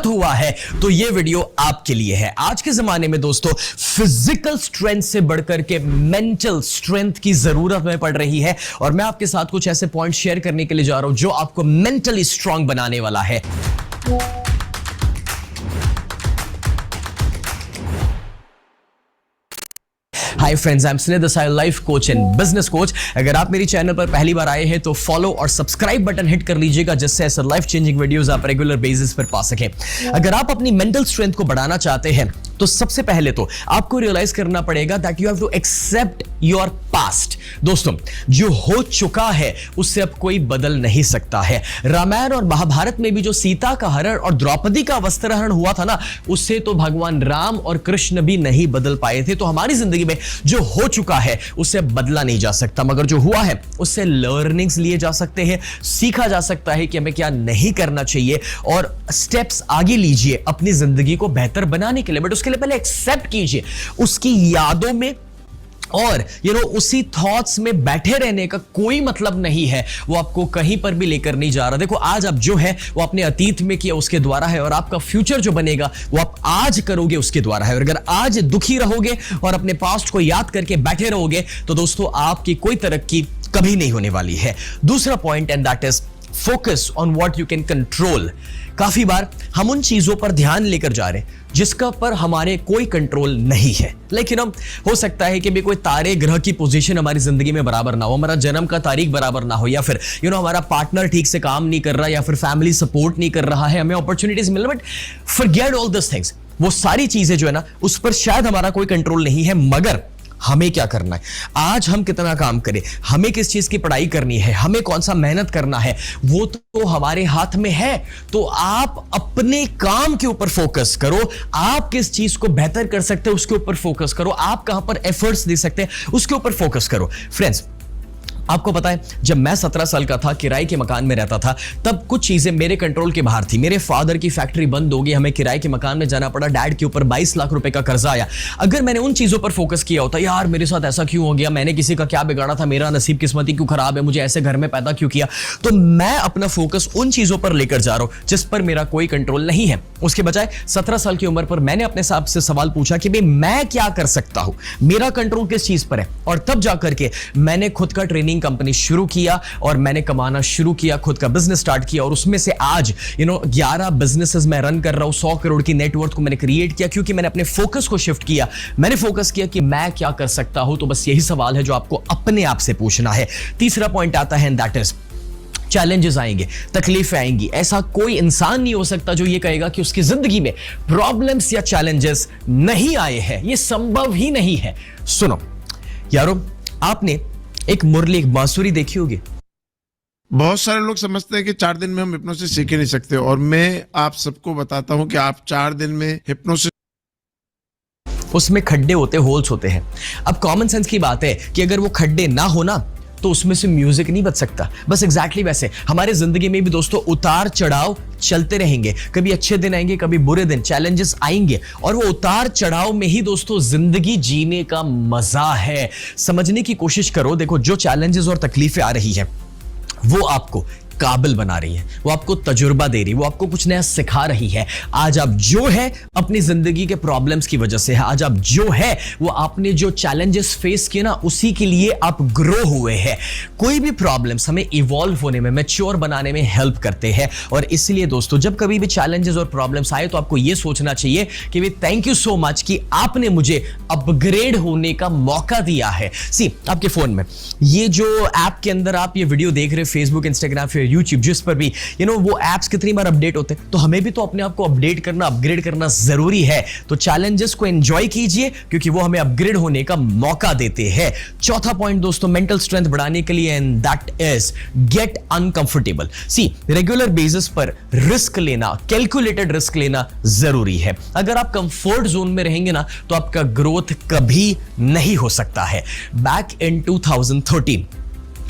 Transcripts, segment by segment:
गलत हुआ है तो ये वीडियो आपके लिए है। आज के जमाने में दोस्तों फिजिकल स्ट्रेंथ से बढ़कर के मेंटल स्ट्रेंथ की जरूरत में पड़ रही है और मैं आपके साथ कुछ ऐसे पॉइंट शेयर करने के लिए जा रहा हूं जो आपको मेंटली स्ट्रांग बनाने वाला है। Hi friends, I am Sunil Desai, life coach and business coach. अगर आप मेरी चैनल पर पहली बार आए हैं तो फॉलो और सब्सक्राइब बटन हिट कर लीजिएगा जिससे ऐसे लाइफ चेंजिंग वीडियोस आप रेगुलर बेसिस पर पा सकें। अगर आप अपनी मेंटल स्ट्रेंथ को बढ़ाना चाहते हैं तो सबसे पहले तो आपको रियलाइज करना पड़ेगा that you have to accept your past. दोस्तों, जो हो चुका है उससे अब कोई बदल नहीं सकता है। रामायण और महाभारत में भी जो सीता का हरण और द्रौपदी का वस्त्रहरण हुआ था ना, उससे तो भगवान राम और कृष्ण भी नहीं बदल पाए थे। तो हमारी जिंदगी में जो हो चुका है उससे बदला नहीं जा सकता, मगर जो हुआ है उससे लर्निंग्स लिए जा सकते हैं, सीखा जा सकता है कि हमें क्या नहीं करना चाहिए और स्टेप्स आगे लीजिए अपनी जिंदगी को बेहतर बनाने के लिए। बट उसके लिए पहले एक्सेप्ट कीजिए उसकी यादों में और उसी थॉट्स में बैठे रहने का कोई मतलब नहीं है, वो आपको कहीं पर भी लेकर नहीं जा रहा। देखो, आज आप जो है वो अपने अतीत में किया उसके द्वारा है और आपका फ्यूचर जो बनेगा वो आप आज करोगे उसके द्वारा है। और अगर आज दुखी रहोगे और अपने पास्ट को याद करके बैठे रहोगे तो दोस्तों आपकी कोई तरक्की कभी नहीं होने वाली है। दूसरा point and that is focus on what you can control. काफी बार हम उन चीजों पर ध्यान लेकर जा रहे हैं जिसका पर हमारे कोई कंट्रोल नहीं है। लेकिन हम हो सकता है कि भी कोई तारे ग्रह की पोजीशन हमारी जिंदगी में बराबर ना हो, हमारा जन्म का तारीख बराबर ना हो, या फिर हमारा पार्टनर ठीक से काम नहीं कर रहा, या फिर फैमिली सपोर्ट नहीं कर रहा है, हमें अपॉर्चुनिटीज मिल रही, but forget all this things. वो सारी चीजें जो है ना उस पर शायद हमारा कोई कंट्रोल नहीं है, मगर हमें क्या करना है, आज हम कितना काम करें, हमें किस चीज की पढ़ाई करनी है, हमें कौन सा मेहनत करना है, वो तो हमारे हाथ में है। तो आप अपने काम के ऊपर फोकस करो, आप किस चीज को बेहतर कर सकते हैं उसके ऊपर फोकस करो, आप कहां पर एफर्ट्स दे सकते हैं उसके ऊपर फोकस करो। फ्रेंड्स, आपको पता है जब मैं 17 साल का था, किराए के मकान में रहता था, तब कुछ चीजें मेरे कंट्रोल के बाहर थी। मेरे फादर की फैक्ट्री बंद हो गई, हमें किराए के मकान में जाना पड़ा, डैड के ऊपर 22 लाख रुपए का कर्जा आया। अगर मैंने उन चीजों पर फोकस किया होता, यार मेरे साथ ऐसा क्यों हो गया, मैंने किसी का क्या बिगाड़ा था, मेरा नसीब किस्मती क्यों खराब है, मुझे ऐसे घर में पैदा क्यों किया, तो मैं अपना फोकस उन चीजों पर लेकर जा रहा हूं जिस पर मेरा कोई कंट्रोल नहीं है। उसके बजाय 17 साल की उम्र पर मैंने अपने साहब से सवाल पूछा कि भाई मैं क्या कर सकता हूं, मेरा कंट्रोल किस चीज पर है, और तब जाकर के मैंने खुद का ट्रेनिंग कंपनी शुरू किया और मैंने कमाना शुरू किया, खुद का बिजनेस स्टार्ट किया और उसमें से आज 11 बिजनेसेस मैं रन कर रहा हूं, 100 करोड़ की नेटवर्थ को मैंने क्रिएट किया, क्योंकि मैंने अपने फोकस को शिफ्ट किया। मैंने फोकस किया कि मैं क्या कर सकता हूं। तो बस यही सवाल है जो आपको अपने आप से पूछना है। तीसरा पॉइंट आता है, दैट इज चैलेंजेस आएंगे, तकलीफें आएंगी। ऐसा कोई इंसान नहीं हो सकता जो ये कहेगा कि उसकी जिंदगी में प्रॉब्लम्स या चैलेंजेस नहीं आए हैं, ये संभव ही नहीं है। सुनो यारो, आपने एक मुरली, एक बांसुरी देखी होगी। बहुत सारे लोग समझते हैं कि 4 दिन में हम हिप्नोसिस सीख ही नहीं सकते, और मैं आप सबको बताता हूं कि आप 4 दिन में हिप्नोसिस, उसमें खड्डे होते, होल्स होते हैं। अब कॉमन सेंस की बात है कि अगर वो खड्डे ना होना तो उसमें से म्यूजिक नहीं बच सकता। बस एग्जैक्टली वैसे हमारे जिंदगी में भी दोस्तों उतार चढ़ाव चलते रहेंगे, कभी अच्छे दिन आएंगे, कभी बुरे दिन, चैलेंजेस आएंगे, और वो उतार चढ़ाव में ही दोस्तों जिंदगी जीने का मजा है। समझने की कोशिश करो। देखो, जो चैलेंजेस और तकलीफें आ रही है वो आपको काबिल बना रही है, वो आपको तजुर्बा दे रही है, वो आपको कुछ नया सिखा रही है। आज आप जो है अपनी जिंदगी के प्रॉब्लम्स की वजह से है, आज आप जो है वो आपने जो चैलेंजेस फेस किए ना उसी के लिए आप ग्रो हुए हैं। कोई भी प्रॉब्लम्स हमें इवॉल्व होने में, मैच्योर बनाने में हेल्प करते हैं। और इसलिए दोस्तों जब कभी भी चैलेंजेस और प्रॉब्लम्स आए तो आपको ये सोचना चाहिए कि भाई थैंक यू सो मच कि आपने मुझे अपग्रेड होने का मौका दिया है। सी, आपके फोन में ये जो ऐप के अंदर आप ये वीडियो देख रहे हो, फेसबुक, इंस्टाग्राम, फिर यूट्यूब, जिस पर भी वो एप्स कितनी बार अपडेट होते हैं, तो हमें भी तो अपने आप को अपडेट करना, अपग्रेड करना जरूरी है। तो चैलेंजेस को एंजॉय कीजिए क्योंकि वो हमें अपग्रेड होने का मौका देते हैं। चौथा पॉइंट दोस्तों मेंटल स्ट्रेंथ बढ़ाने के लिए, and that is get uncomfortable. See, regular basis पर रिस्क लेना, कैलकुलेटेड रिस्क लेना जरूरी है। अगर आप कंफर्ट जोन में रहेंगे ना तो आपका ग्रोथ कभी नहीं हो सकता है। बैक इन 2013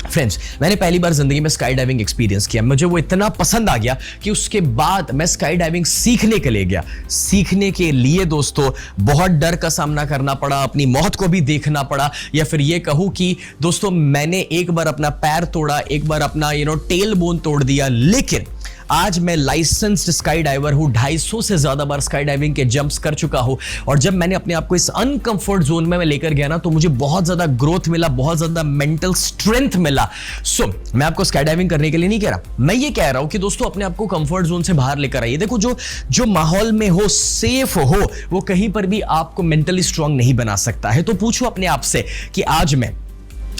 फ्रेंड्स, मैंने पहली बार जिंदगी में स्काई डाइविंग एक्सपीरियंस किया। मुझे वो इतना पसंद आ गया कि उसके बाद मैं स्काई डाइविंग सीखने के लिए गया। सीखने के लिए दोस्तों बहुत डर का सामना करना पड़ा, अपनी मौत को भी देखना पड़ा, या फिर ये कहूं कि दोस्तों मैंने एक बार अपना पैर तोड़ा, एक बार अपना टेल बोन तोड़ दिया, लेकिन आज मैं लाइसेंस्ड स्काई डाइवर हूं, 250 से ज्यादा बार स्काई डाइविंग के जंप्स कर चुका हूं। और जब मैंने अपने आप को इस अनकंफर्ट जोन में मैं लेकर गया ना, तो मुझे बहुत ज्यादा ग्रोथ मिला, बहुत ज्यादा मेंटल स्ट्रेंथ मिला। सो मैं आपको स्काई डाइविंग करने के लिए नहीं कह रहा, मैं ये कह रहा हूं कि दोस्तों अपने आप को कंफर्ट जोन से बाहर लेकर आइए। देखो जो माहौल में हो, सेफ हो, वो कहीं पर भी आपको मेंटली स्ट्रांग नहीं बना सकता है। तो पूछो अपने आप से कि आज मैं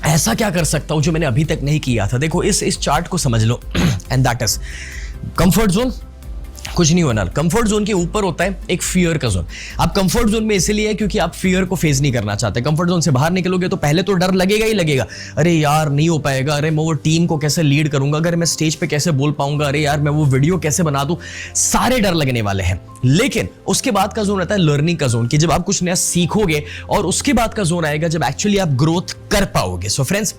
ऐसा क्या कर सकता हूं जो मैंने अभी तक नहीं किया था। देखो इस चार्ट को समझ लो and that is comfort zone. कुछ नहीं होना। कंफर्ट जोन के ऊपर होता है एक फियर का जोन। आप कंफर्ट जोन में इसलिए है क्योंकि आप फियर को फेस नहीं करना चाहते। कंफर्ट जोन से बाहर निकलोगे तो पहले तो डर लगेगा ही लगेगा, अरे यार नहीं हो पाएगा, अरे मैं वो टीम को कैसे लीड करूंगा, अगर मैं स्टेज पे कैसे बोल पाऊंगा, अरे यार मैं वो वीडियो कैसे बना दूं, सारे डर लगने वाले हैं। लेकिन उसके बाद का जोन आता है लर्निंग का जोन, कि जब आप कुछ नया सीखोगे, और उसके बाद का जोन आएगा जब एक्चुअली आप ग्रोथ कर पाओगे। सो फ्रेंड्स,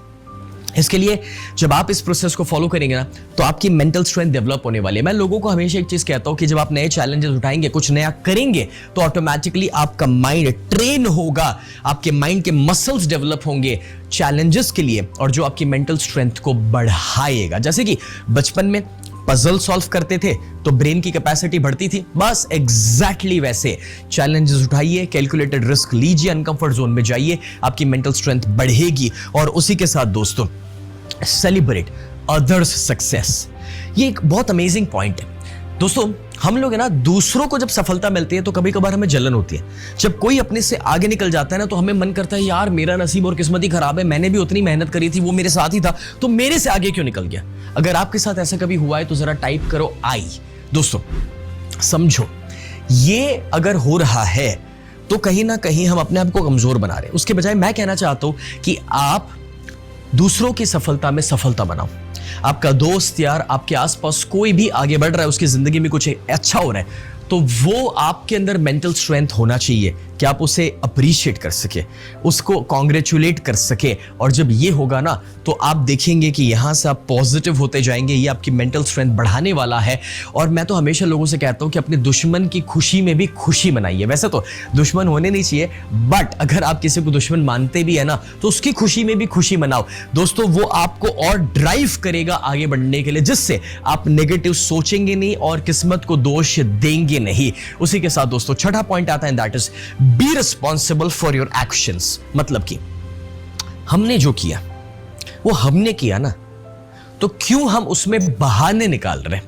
इसके लिए जब आप इस प्रोसेस को फॉलो करेंगे ना, तो आपकी मेंटल स्ट्रेंथ डेवलप होने वाली है। मैं लोगों को हमेशा एक चीज कहता हूं कि जब आप नए चैलेंजेस उठाएंगे, कुछ नया करेंगे, तो ऑटोमेटिकली आपका माइंड ट्रेन होगा, आपके माइंड के मसल्स डेवलप होंगे चैलेंजेस के लिए, और जो आपकी मेंटल स्ट्रेंथ को बढ़ाएगा। जैसे कि बचपन में पजल सॉल्व करते थे तो ब्रेन की कैपेसिटी बढ़ती थी, बस एग्जैक्टली वैसे चैलेंजेस उठाइए, कैलकुलेटेड रिस्क लीजिए, अनकंफर्ट जोन में जाइए, आपकी मेंटल स्ट्रेंथ बढ़ेगी। और उसी के साथ दोस्तों, सेलिब्रेट अदर्स सक्सेस। ये एक बहुत अमेजिंग पॉइंट है दोस्तों। हम लोग है ना, दूसरों को जब सफलता मिलती है तो कभी कभार हमें जलन होती है। जब कोई अपने से आगे निकल जाता है ना, तो हमें मन करता है यार मेरा नसीब और किस्मत ही खराब है, मैंने भी उतनी मेहनत करी थी, वो मेरे साथ ही था, तो मेरे से आगे क्यों निकल गया। अगर आपके साथ ऐसा कभी हुआ है तो जरा टाइप करो आई। दोस्तों समझो, ये अगर हो रहा है तो कहीं ना कहीं हम अपने आप को कमजोर बना रहे हैं। उसके बजाय मैं कहना चाहता हूं कि आप दूसरों की सफलता में सफलता बनाओ। आपका दोस्त यार, आपके आसपास कोई भी आगे बढ़ रहा है, उसकी जिंदगी में कुछ अच्छा हो रहा है, तो वो आपके अंदर मेंटल स्ट्रेंथ होना चाहिए कि आप उसे अप्रिशिएट कर सके, उसको कॉन्ग्रेचुलेट कर सके। और जब ये होगा ना, तो आप देखेंगे कि यहां से आप पॉजिटिव होते जाएंगे, ये आपकी मेंटल स्ट्रेंथ बढ़ाने वाला है। और मैं तो हमेशा लोगों से कहता हूं कि अपने दुश्मन की खुशी में भी खुशी मनाइए। वैसे तो दुश्मन होने नहीं चाहिए, बट अगर आप किसी को दुश्मन मानते भी है ना, तो उसकी खुशी में भी खुशी मनाओ दोस्तों। वो आपको और ड्राइव करेगा आगे बढ़ने के लिए, जिससे आप नेगेटिव सोचेंगे नहीं और किस्मत को दोष देंगे नहीं। उसी के साथ दोस्तों, छठा पॉइंट आता है, that is be responsible for your actions. मतलब कि हमने जो किया वो हमने किया ना, तो क्यों हम उसमें बहाने निकाल रहे हैं।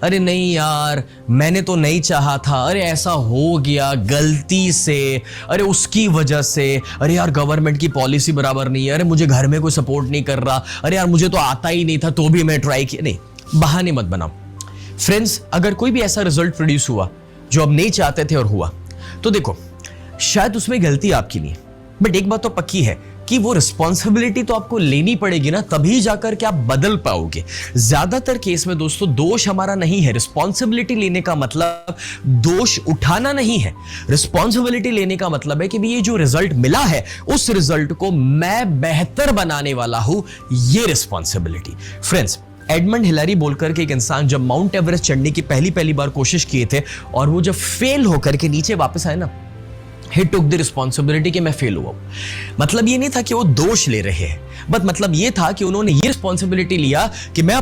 अरे नहीं यार, मैंने तो नहीं चाहा था, अरे ऐसा हो गया गलती से, अरे उसकी वजह से, अरे यार गवर्नमेंट की पॉलिसी बराबर नहीं है, अरे मुझे घर में कोई सपोर्ट नहीं कर रहा, अरे यार मुझे तो आता ही नहीं था तो भी मैं ट्राई किया। नहीं, बहाने मत बनाओ फ्रेंड्स। अगर कोई भी ऐसा रिजल्ट प्रोड्यूस हुआ जो आप नहीं चाहते थे और हुआ, तो देखो शायद उसमें गलती आपकी नहीं है, बट एक बात तो पक्की है कि वो रिस्पॉन्सिबिलिटी तो आपको लेनी पड़ेगी ना, तभी जाकर के आप बदल पाओगे। ज्यादातर केस में दोस्तों दोष हमारा नहीं है। रिस्पॉन्सिबिलिटी लेने का मतलब दोष उठाना नहीं है। रिस्पॉन्सिबिलिटी लेने का मतलब है कि भी ये जो रिजल्ट मिला है, उस रिजल्ट को मैं बेहतर बनाने वाला हूं, ये रिस्पॉन्सिबिलिटी। फ्रेंड्स, एडमंड हिलरी बोलकर के एक इंसान जब माउंट एवरेस्ट चढ़ने की पहली बार कोशिश किए थे, और वो जब फेल होकर के नीचे वापस आए ना, he took the responsibility कि मैं फेल हुआ। मतलब ये नहीं था कि वो दोष ले रहे हैं, बट मतलब ये था कि उन्होंने ये रिस्पॉन्सिबिलिटी लिया कि मैं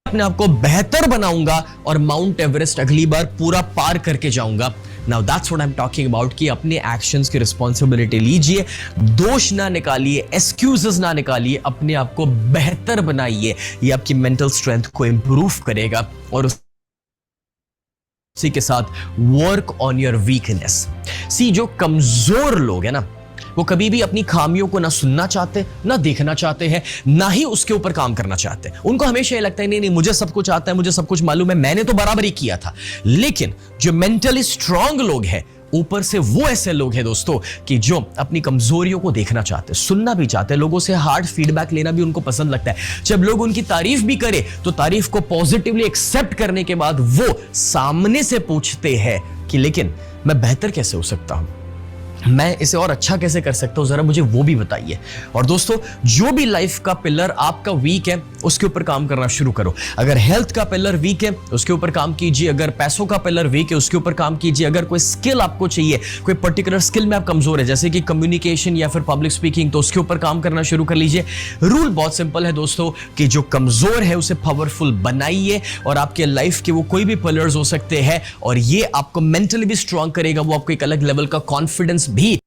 अपने आप को बेहतर बनाऊंगा और माउंट एवरेस्ट अगली बार पूरा पार करके जाऊंगा। Now that's what I am talking about, कि अपने एक्शंस की रिस्पॉन्सिबिलिटी लीजिए, दोष ना निकालिए, एक्सक्यूजेस ना निकालिए, अपने आप को बेहतर बनाइए। ये आपकी मेंटल स्ट्रेंथ को इंप्रूव करेगा। और उसी के साथ वर्क ऑन योर वीकनेस। सी, जो कमजोर लोग हैं ना, वो कभी भी अपनी खामियों को ना सुनना चाहते, ना देखना चाहते हैं, ना ही उसके ऊपर काम करना चाहते। उनको हमेशा ये लगता है नहीं मुझे सब कुछ आता है, मुझे सब कुछ मालूम है, मैंने तो बराबर ही किया था। लेकिन जो मेंटली स्ट्रांग लोग हैं, ऊपर से वो ऐसे लोग हैं दोस्तों कि जो अपनी कमजोरियों को देखना चाहते, सुनना भी चाहते, लोगों से हार्ड फीडबैक लेना भी उनको पसंद लगता है। जब लोग उनकी तारीफ भी करें तो तारीफ को पॉजिटिवली एक्सेप्ट करने के बाद वो सामने से पूछते हैं कि लेकिन मैं बेहतर कैसे हो सकता हूं, मैं इसे और अच्छा कैसे कर सकता हूं, जरा मुझे वो भी बताइए। और दोस्तों, जो भी लाइफ का पिलर आपका वीक है उसके ऊपर काम करना शुरू करो। अगर हेल्थ का पिलर वीक है उसके ऊपर काम कीजिए, अगर पैसों का पिलर वीक है उसके ऊपर काम कीजिए, अगर कोई स्किल आपको चाहिए, कोई पर्टिकुलर स्किल में आप कमजोर है जैसे कि कम्युनिकेशन या फिर पब्लिक स्पीकिंग, तो उसके ऊपर काम करना शुरू कर लीजिए। रूल बहुत सिंपल है दोस्तों कि जो कमजोर है उसे पावरफुल बनाइए, और आपके लाइफ के वो कोई भी पिलर्स हो सकते हैं, और ये आपको मेंटली भी स्ट्रांग करेगा, वो आपको एक अलग लेवल का कॉन्फिडेंस भी